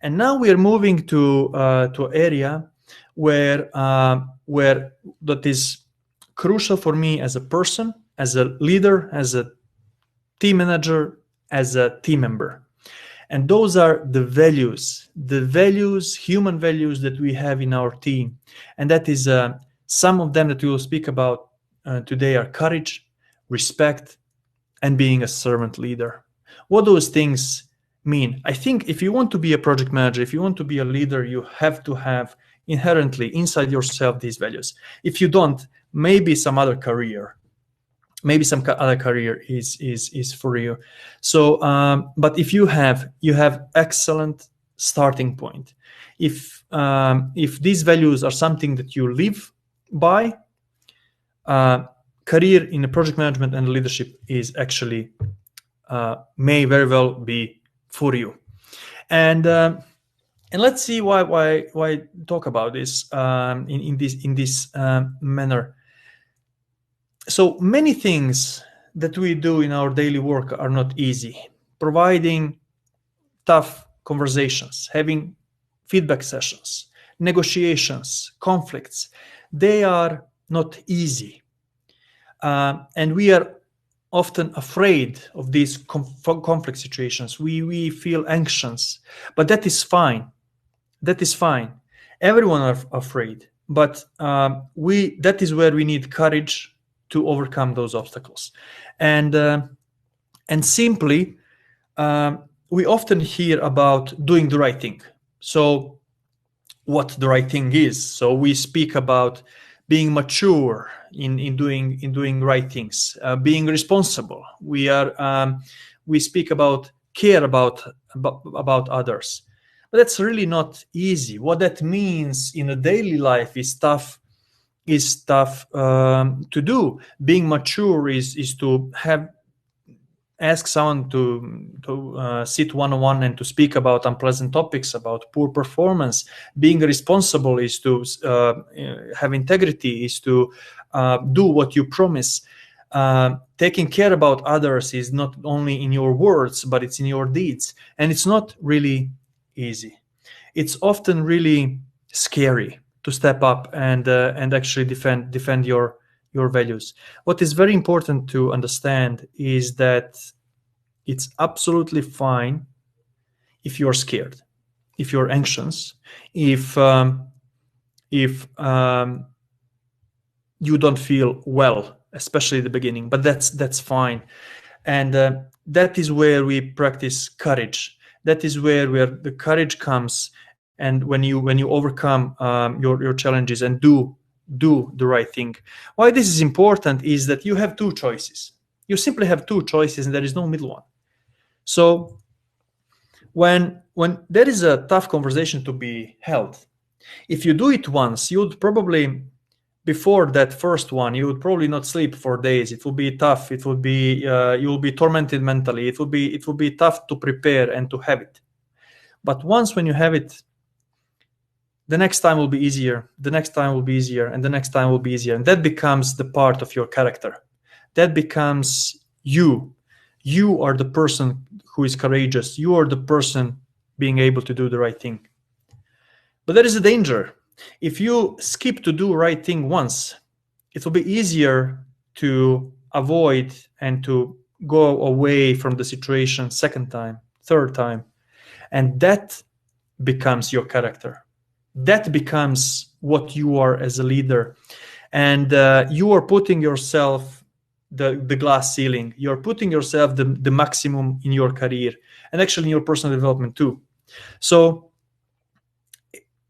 And now we are moving to an area where that is crucial for me as a person, as a leader, as a team manager, as a team member. And those are the values, human values that we have in our team. And that is some of them that we will speak about today are courage, respect, and being a servant leader. What those things mean? I think if you want to be a project manager, if you want to be a leader, you have to have inherently inside yourself these values. If you don't, maybe some other career is for you. So but if you have excellent starting point. If these values are something that you live by, career in project management and leadership is actually may very well be for you. And let's see why talk about this in this manner. So many things that we do in our daily work are not easy. Providing tough conversations, having feedback sessions, negotiations, conflicts, they are not easy. And we are often afraid of these conflict situations. We feel anxious, but that is fine. That is fine. Everyone are afraid, but that is where we need courage to overcome those obstacles. And simply, we often hear about doing the right thing. So what the right thing is. So we speak about being mature in doing right things, being responsible. We speak about care about others. But that's really not easy. What that means in a daily life is tough to do. Being mature is to ask someone to sit one-on-one and to speak about unpleasant topics, about poor performance. Being responsible is to have integrity, is to do what you promise. Taking care about others is not only in your words, but it's in your deeds. And it's not really easy. It's often really scary to step up and actually defend your values. What is very important to understand is that it's absolutely fine if you're scared, if you're anxious, if you don't feel well, especially at the beginning. But that's fine, and that is where we practice courage. That is where the courage comes. And when you overcome your challenges and do the right thing. Why this is important is that you have two choices. You simply have two choices, and there is no middle one. So when there is a tough conversation to be held, if you do it once, you would probably, before that first one, you would probably not sleep for days. It will be tough. It will be you will be tormented mentally. It will be tough to prepare and to have it. But once when you have it, the next time will be easier, the next time will be easier, and the next time will be easier. And that becomes the part of your character. That becomes you. You are the person who is courageous. You are the person being able to do the right thing. But there is a danger. If you skip to do the right thing once, it will be easier to avoid and to go away from the situation second time, third time. And that becomes your character. That becomes what you are as a leader. And you are putting yourself the glass ceiling. You're putting yourself the maximum in your career and actually in your personal development too. So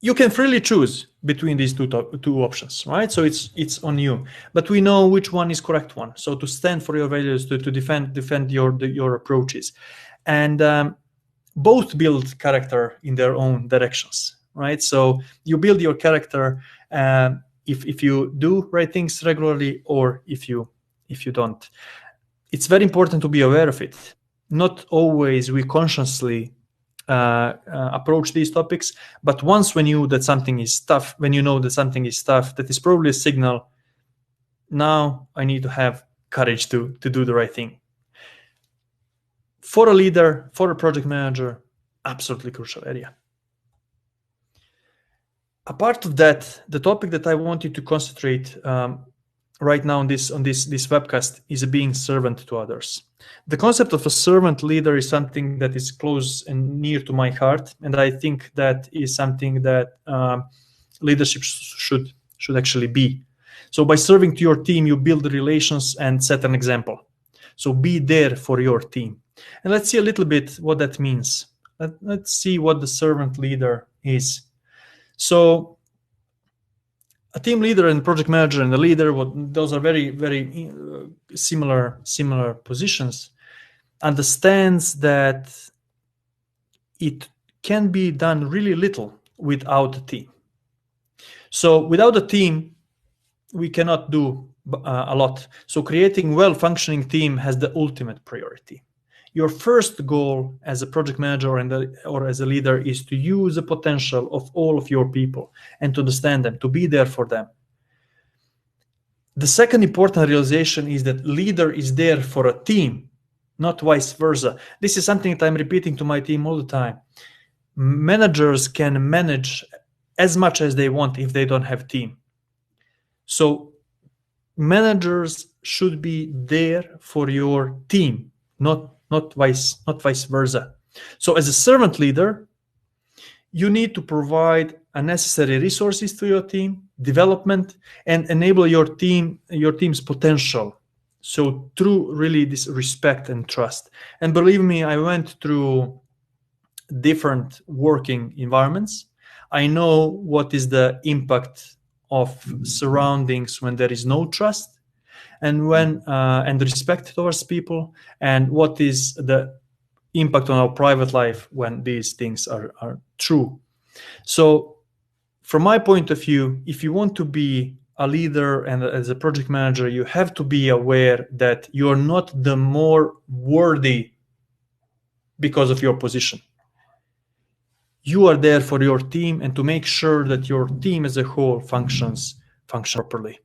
you can freely choose between these two options, right? So it's on you. But we know which one is correct one. So to stand for your values, to defend your approaches. And both build character in their own directions. Right, so you build your character if you do right things regularly, or if you don't. It's very important to be aware of it. Not always we consciously approach these topics, but once when you know that something is tough, that is probably a signal. Now I need to have courage to do the right thing. For a leader, for a project manager, absolutely crucial area. Apart of that, the topic that I wanted to concentrate right now on this webcast is being servant to others. The concept of a servant leader is something that is close and near to my heart, and I think that is something that leadership should actually be. So by serving to your team, you build relations and set an example. So be there for your team. And let's see a little bit what that means. Let's see what the servant leader is. So a team leader and project manager and a leader, those are very, very similar positions, understands that it can be done really little without a team. So without a team, we cannot do a lot. So creating well-functioning team has the ultimate priority. Your first goal as a project manager or as a leader is to use the potential of all of your people and to understand them, to be there for them. The second important realization is that leader is there for a team, not vice versa. This is something that I'm repeating to my team all the time. Managers can manage as much as they want if they don't have a team. So managers should be there for your team, not vice versa. So as a servant leader, you need to provide unnecessary resources to your team, development, and enable your team's potential. So through really this respect and trust. And believe me, I went through different working environments. I know what is the impact of surroundings when there is no trust and respect towards people, and what is the impact on our private life when these things are true. So from my point of view, if you want to be a leader and as a project manager, you have to be aware that you're not the more worthy because of your position. You are there for your team and to make sure that your team as a whole functions properly.